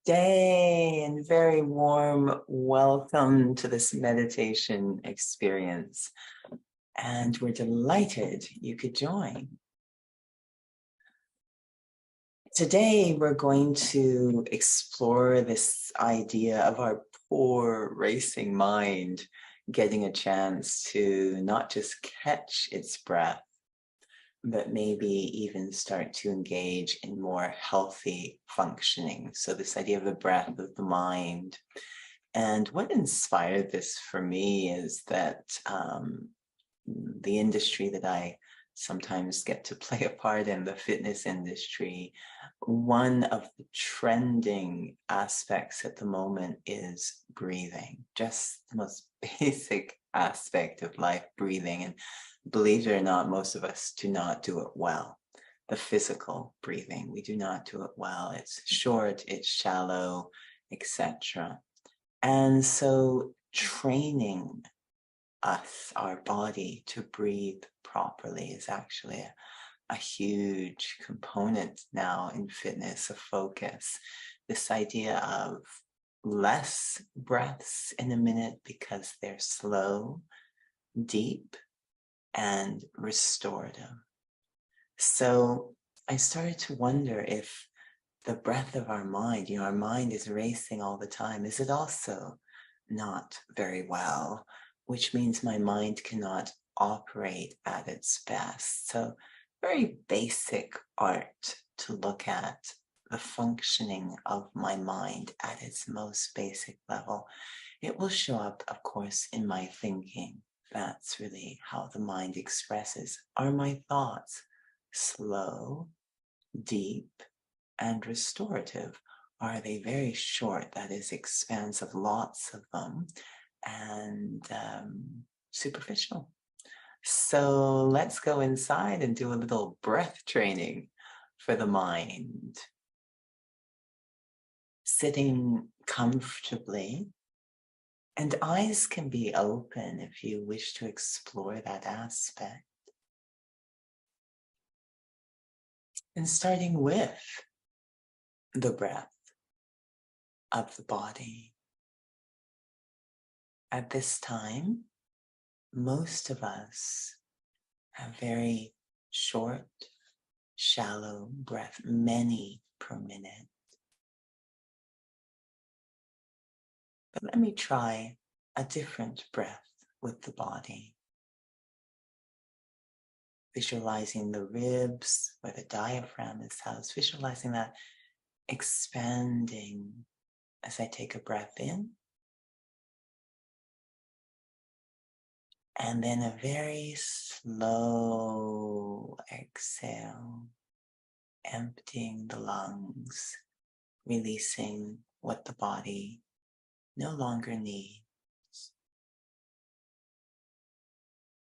day and very warm welcome to this meditation experience. And we're delighted you could join. Today, we're going to explore this idea of our poor racing mind getting a chance to not just catch its breath, but maybe even start to engage in more healthy functioning. So this idea of the breath of the mind. And what inspired this for me is that the industry that I sometimes get to play a part in, the fitness industry, one of the trending aspects at the moment is breathing, just the most basic aspect of life, breathing. And believe it or not, most of us do not do it well. The physical breathing, we do not do it well. It's short, it's shallow, etc. And so training us, our body, to breathe properly is actually a huge component now in fitness, a focus. This idea of less breaths in a minute because they're slow, deep, and restorative. So I started to wonder if the breath of our mind, our mind is racing all the time. Is it also not very well? Which means my mind cannot operate at its best. So very basic art to look at the functioning of my mind at its most basic level. It will show up, of course, in my thinking. That's really how the mind expresses. Are my thoughts slow, deep, and restorative? Are they very short, that is expansive, lots of them, and superficial? So let's go inside and do a little breath training for the mind. Sitting comfortably, and eyes can be open if you wish to explore that aspect. And starting with the breath of the body. At this time, most of us have very short, shallow breath, many per minute. But let me try a different breath with the body. Visualizing the ribs where the diaphragm is housed, visualizing that expanding as I take a breath in. And then a very slow exhale, emptying the lungs, releasing what the body no longer needs.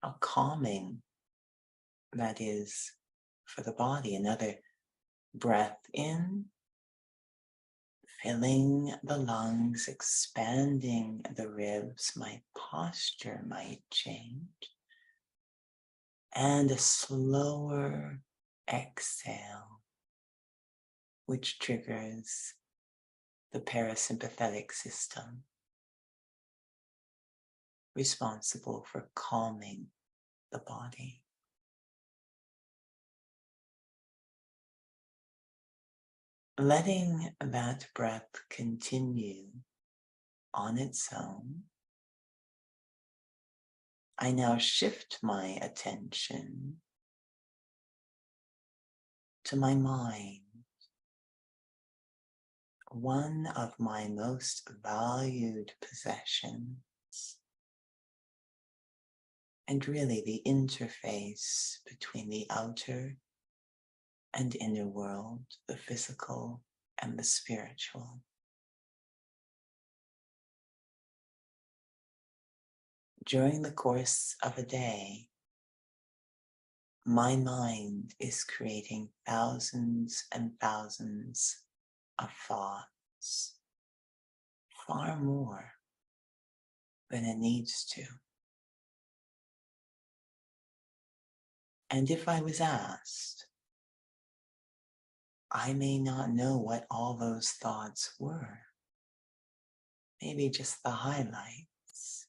How calming that is for the body. Another breath in, filling the lungs, expanding the ribs. My posture might change. And a slower exhale, which triggers the parasympathetic system, responsible for calming the body. Letting that breath continue on its own, I now shift my attention to my mind, one of my most valued possessions, and really the interface between the outer and inner world, the physical and the spiritual. During the course of a day, my mind is creating thousands and thousands of thoughts, far more than it needs to. And if I was asked, I may not know what all those thoughts were. Maybe just the highlights.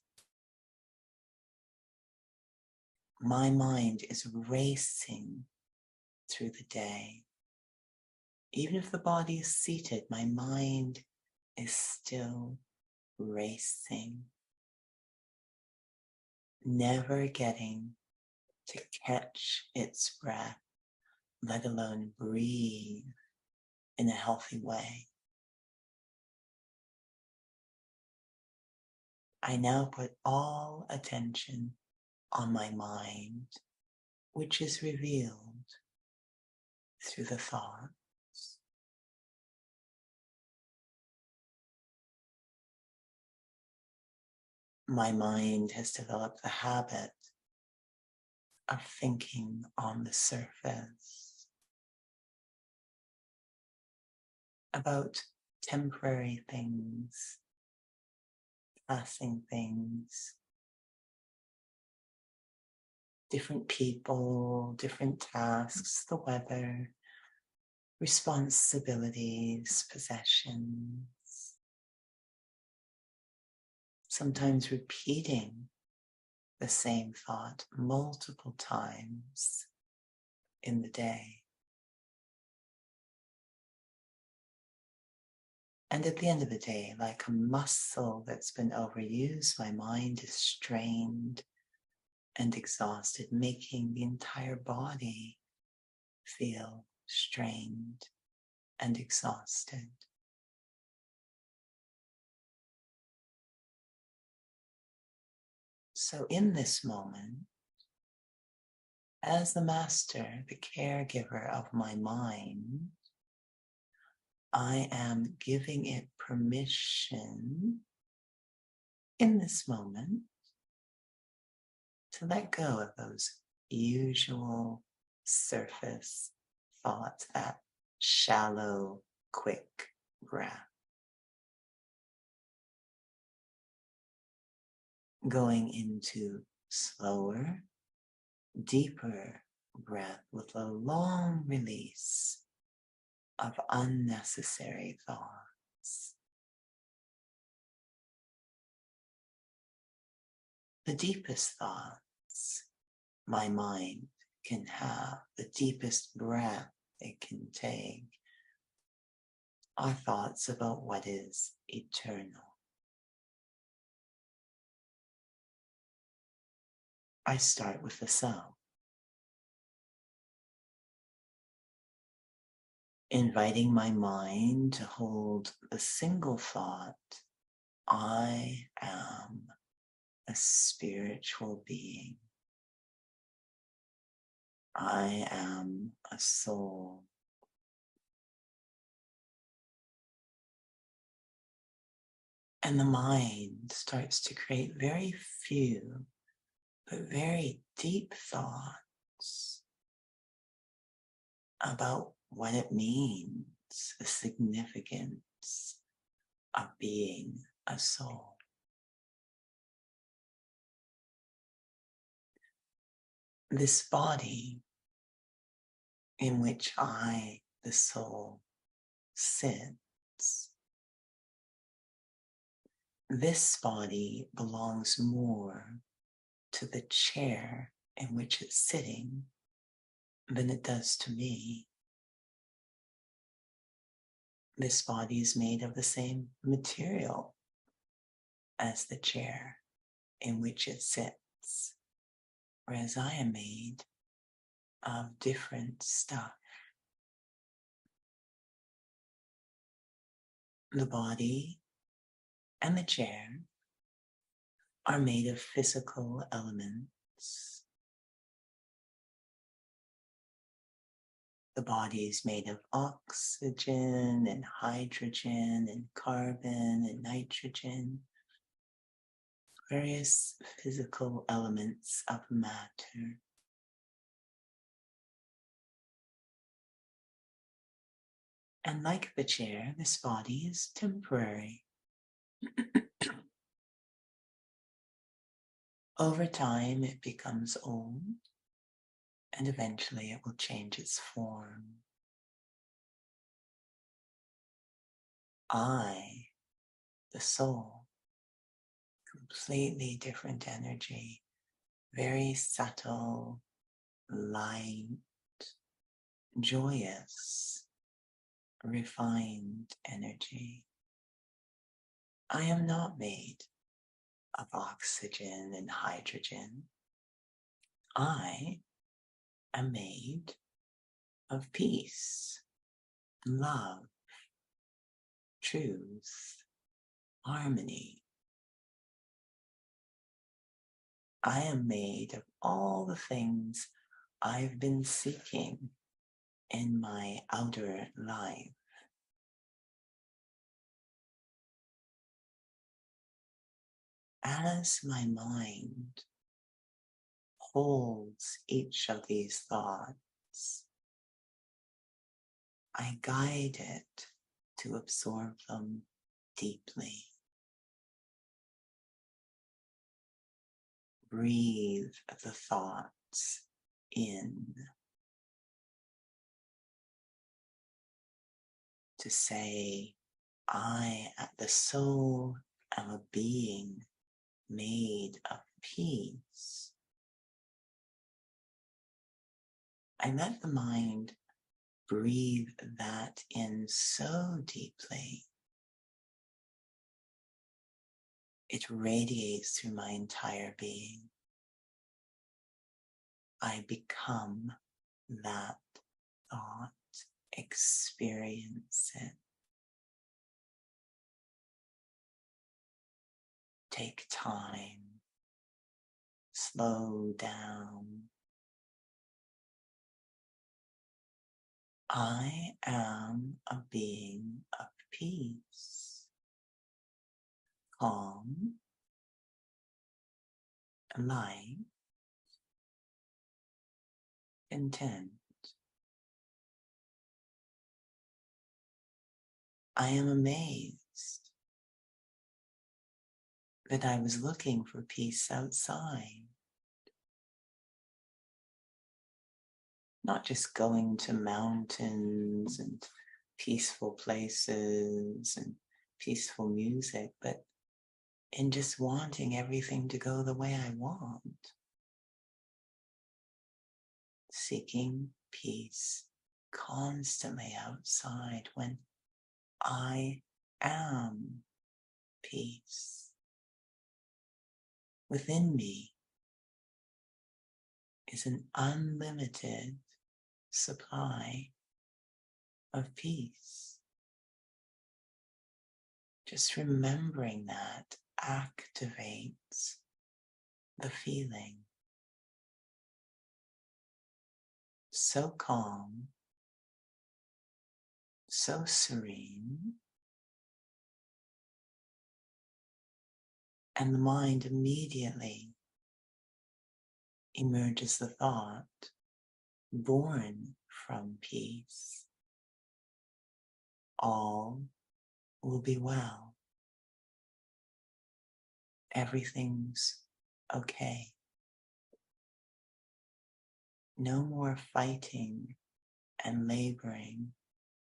My mind is racing through the day. Even if the body is seated, my mind is still racing, never getting to catch its breath, let alone breathe in a healthy way. I now put all attention on my mind, which is revealed through the thoughts. My mind has developed the habit of thinking on the surface about temporary things, passing things, different people, different tasks, the weather, responsibilities, possessions. Sometimes repeating the same thought multiple times in the day. And at the end of the day, like a muscle that's been overused, my mind is strained and exhausted, making the entire body feel strained and exhausted. So in this moment, as the master, the caregiver of my mind, I am giving it permission in this moment to let go of those usual surface thoughts, that shallow, quick breath. Going into slower, deeper breath with a long release of unnecessary thoughts. The deepest thoughts my mind can have, the deepest breath it can take, are thoughts about what is eternal. I start with the self, inviting my mind to hold the single thought, I am a spiritual being. I am a soul. And the mind starts to create very few, but very deep thoughts about what it means, the significance of being a soul. This body in which I, the soul, sits, this body belongs more to the chair in which it's sitting than it does to me. This body is made of the same material as the chair in which it sits, whereas I am made of different stuff. The body and the chair are made of physical elements. The body is made of oxygen and hydrogen and carbon and nitrogen, various physical elements of matter. And like the chair, this body is temporary. Over time, it becomes old, and eventually it will change its form. I, the soul, completely different energy, very subtle, light, joyous, refined energy. I am not made of oxygen and hydrogen. I am made of peace, love, truth, harmony. I am made of all the things I've been seeking in my outer life. As my mind holds each of these thoughts, I guide it to absorb them deeply. Breathe the thoughts in to say, I, the soul, am a being made of peace. I let the mind breathe that in so deeply. It radiates through my entire being. I become that thought, experience it. Take time, slow down. I am a being of peace, calm, light, content. I am amazed that I was looking for peace outside, not just going to mountains and peaceful places and peaceful music, but in just wanting everything to go the way I want. Seeking peace constantly outside when I am peace. Within me is an unlimited supply of peace. Just remembering that activates the feeling. So calm, so serene, and the mind immediately emerges the thought, born from peace. All will be well. Everything's okay. No more fighting and laboring,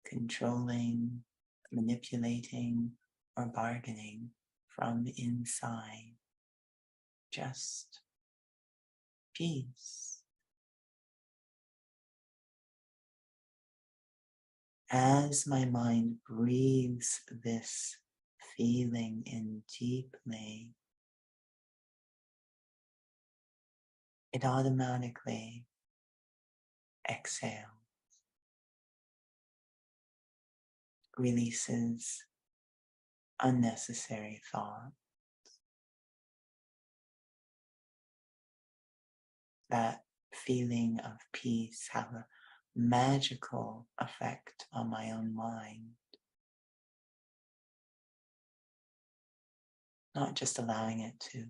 controlling, manipulating, or bargaining from inside. Just peace. As my mind breathes this feeling in deeply, it automatically exhales, releases unnecessary thought. That feeling of peace have a magical effect on my own mind. Not just allowing it to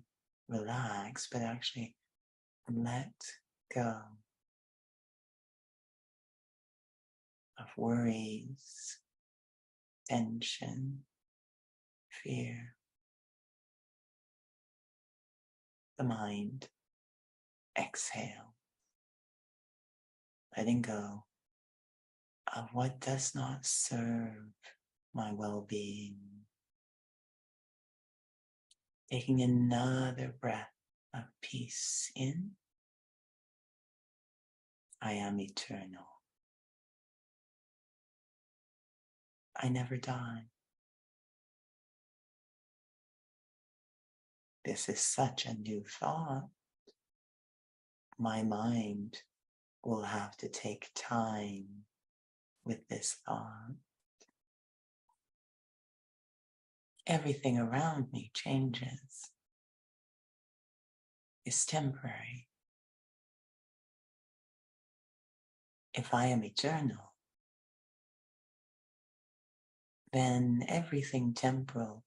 relax, but actually let go of worries, tension, fear. The mind exhale, letting go of what does not serve my well-being. Taking another breath of peace in. I am eternal. I never die. This is such a new thought. My mind will have to take time with this thought. Everything around me changes. It's temporary. If I am eternal, then everything temporal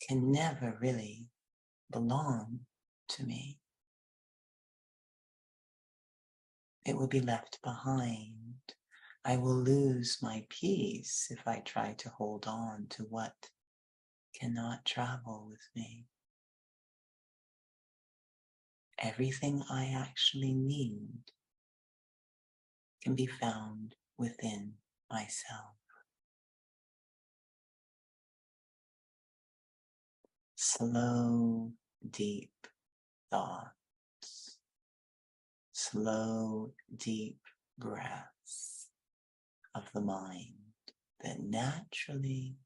can never really belong to me. It will be left behind. I will lose my peace if I try to hold on to what cannot travel with me. Everything I actually need can be found within myself. Slow, deep thoughts. Slow, deep breaths of the mind that naturally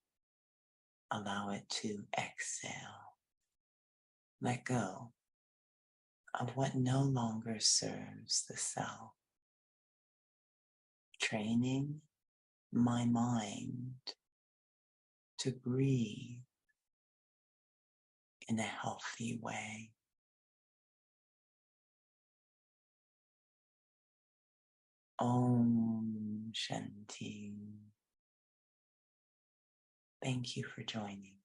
allow it to exhale. Let go of what no longer serves the self. Training my mind to breathe in a healthy way. Om Shanti. Thank you for joining.